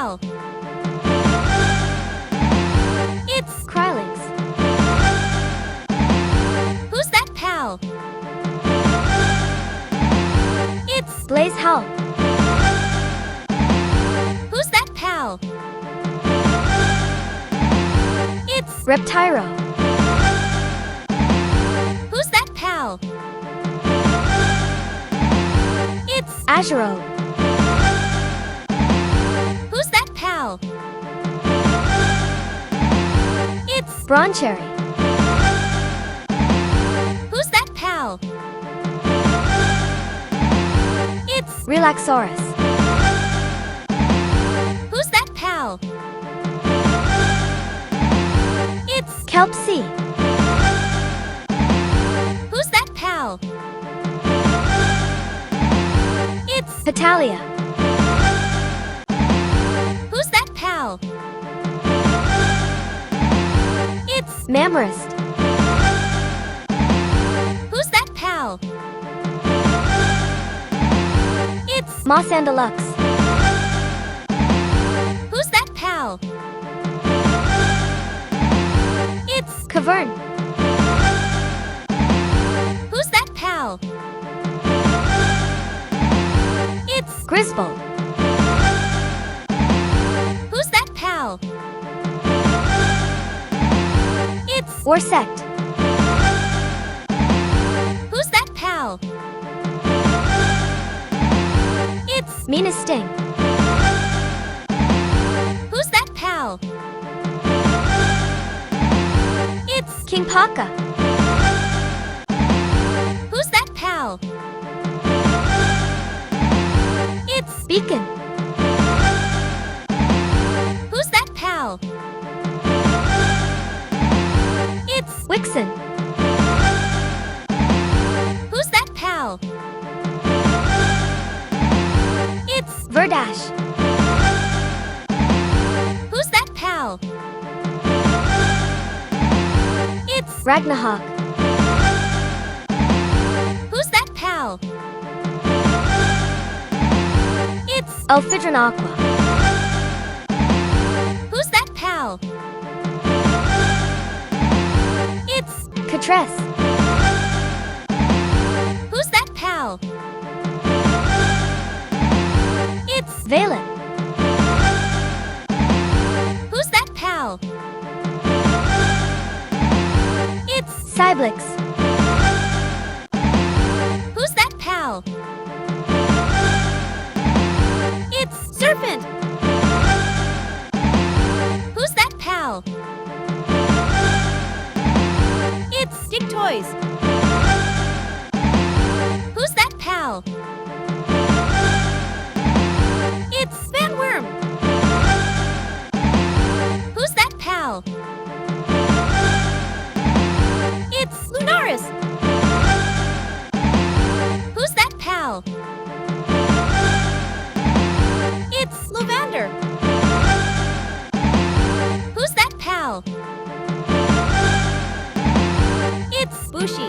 pal? It's Krylix. Who's that pal? It's Blaze Howl. Who's that pal? It's Reptyro. Who's that pal? It's Azuro. Who's that pal? It's Broncherry. Who's that pal? It's Relaxaurus. Who's that pal? It's Kelpsea. Who's that pal? It's Petalia. Who's that pal? It's Mamorist. Who's that pal? It's Mossandalux. Who's that pal? It's Cavern. Who's that pal? It's Griswold. Who's that pal? It's Orsect. Who's that pal? It's Meanasting. Who's that pal? It's King Paka. Who's that pal? It's Beacon. Who's that pal? It's Wixen. Who's that pal? It's Verdash. Who's that pal? It's Ragnahawk. Who's that pal? It's Elphidron Aqua. Who's that pal? It's Catress. Who's that pal? It's Valen. Who's that pal? It's Cyblix. Who's that pal? It's Serpent. Who's that pal? It's Digtoys. Who's that pal? It's Sandworm. Who's that pal? It's Lunaris. Who's that pal? It's Lovander. Who's that pal? It's Bushi.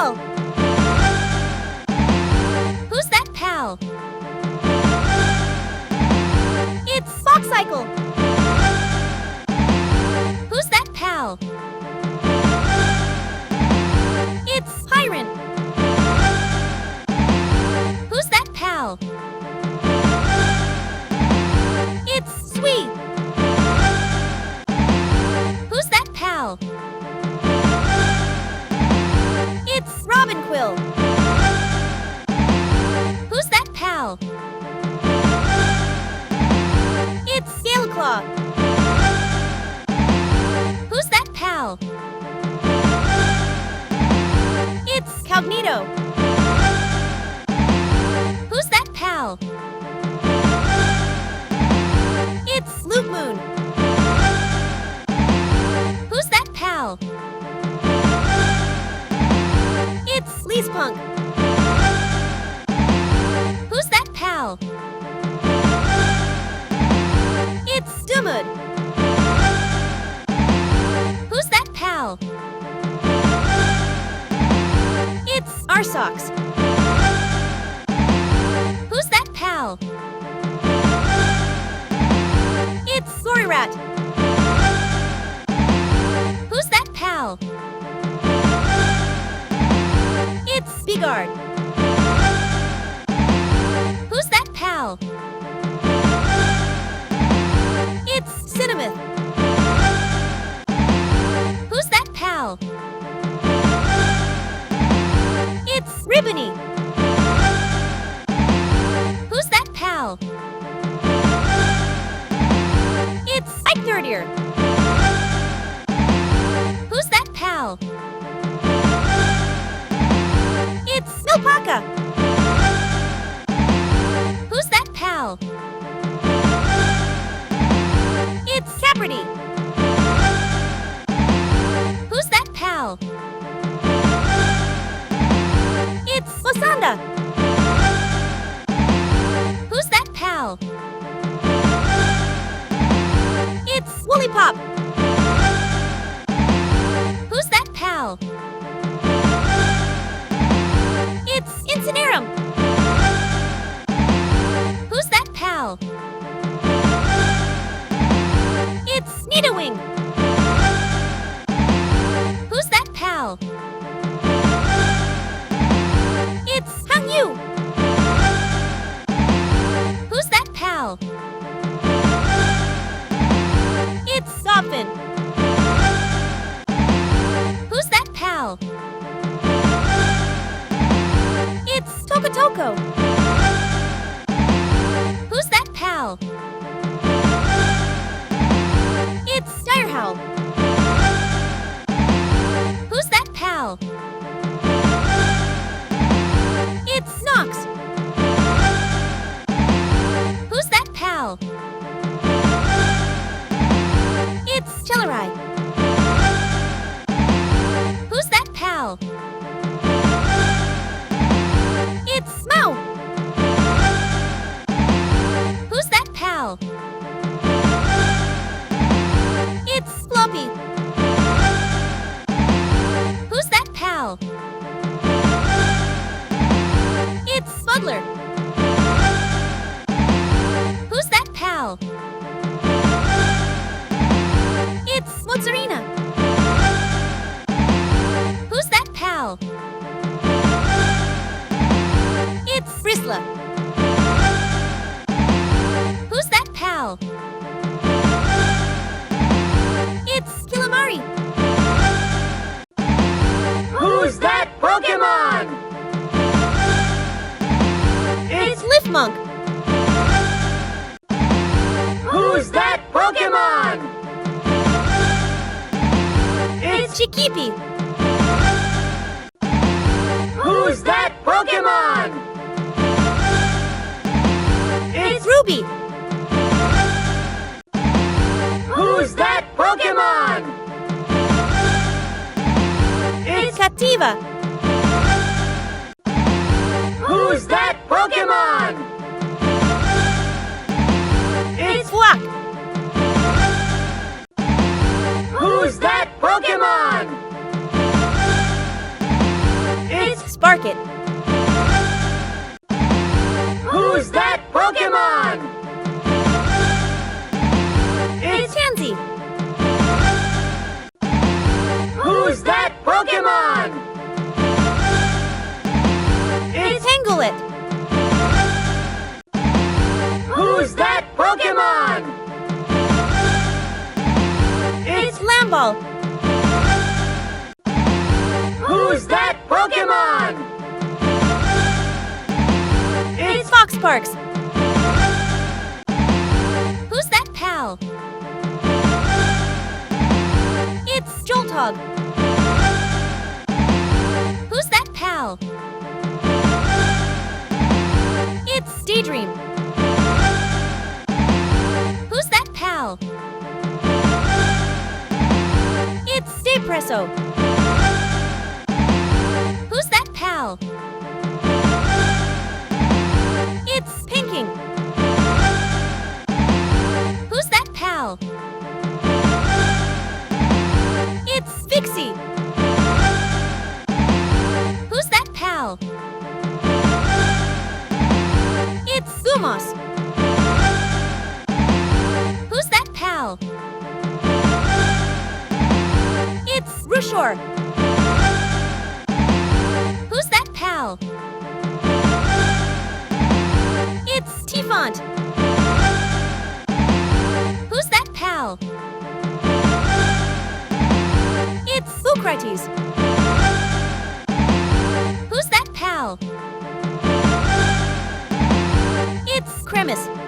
pal? Who's that pal? It's Foxcycle. Who's that pal? It's Pyron. Who's that pal? It's Sweet. Who's that pal? It's Robin Quill. Who's that pal? It's Galeclaw. Who's that pal? It's Cognito. Who's that pal? It's Loop Moon. Who's that pal? It's Leaspunk. Who's that pal? It's Dumud. Who's that pal? It's Arsox. Who's that pal? It's Goryrat. Who's that pal? It's Bigard. Who's that pal? It's Cinnamith. Who's that pal? It's Ribbony. Who's that pal? It's Ike-Thirdier. Who's that pal? It's Milpaka. Who's that pal? It's Caperty. Who's that pal? It's Lysanda. Who's that pal? It's Woollypop. Who's that pal? It's Incinerum. Who's that pal? It's Nidoking. Who's that pal? It's Hangyu. Who's that pal? It's Zoffin. Who's that pal? It's Tokotoko. Who's that pal? It's Direhowl. Who's that pal? It's Nox. Who's that pal? It's Celerai. Who's that pal? It's Mao. Who's that pal? It's Floppy. Who's that pal? It's Spuddler. Who's that pal? It's Mozzarina. Who's that pal? It's Brisla. Who's that pal? It's Kilimari. Who's that Pokémon? It's Lifmunk. Who's that Pokémon? It's Chikipi. Who's that Pokémon? It's Ruby. Who's that Pokémon? It's Captiva. Who's that Pokémon? It's Wak. Who's that Pokémon? Sparkit. Who's that Pokémon? It's Tansy. Who's that Pokémon? It's Tanglelet. Who's that Pokémon? It's Lamball. Who's that Pokémon? It's Foxparks. Who's that pal? It's Jolthog. Who's that pal? It's Daydream. Who's that pal? It's Depresso. Who's that pal? It's Pinking. Who's that pal? It's Vixie. Who's that pal? It's Lumos. Who's that pal? It's Rushor. Who's that pal? It's Tifont. Who's that pal? It's Lucrates. Who's that pal? It's Cremis.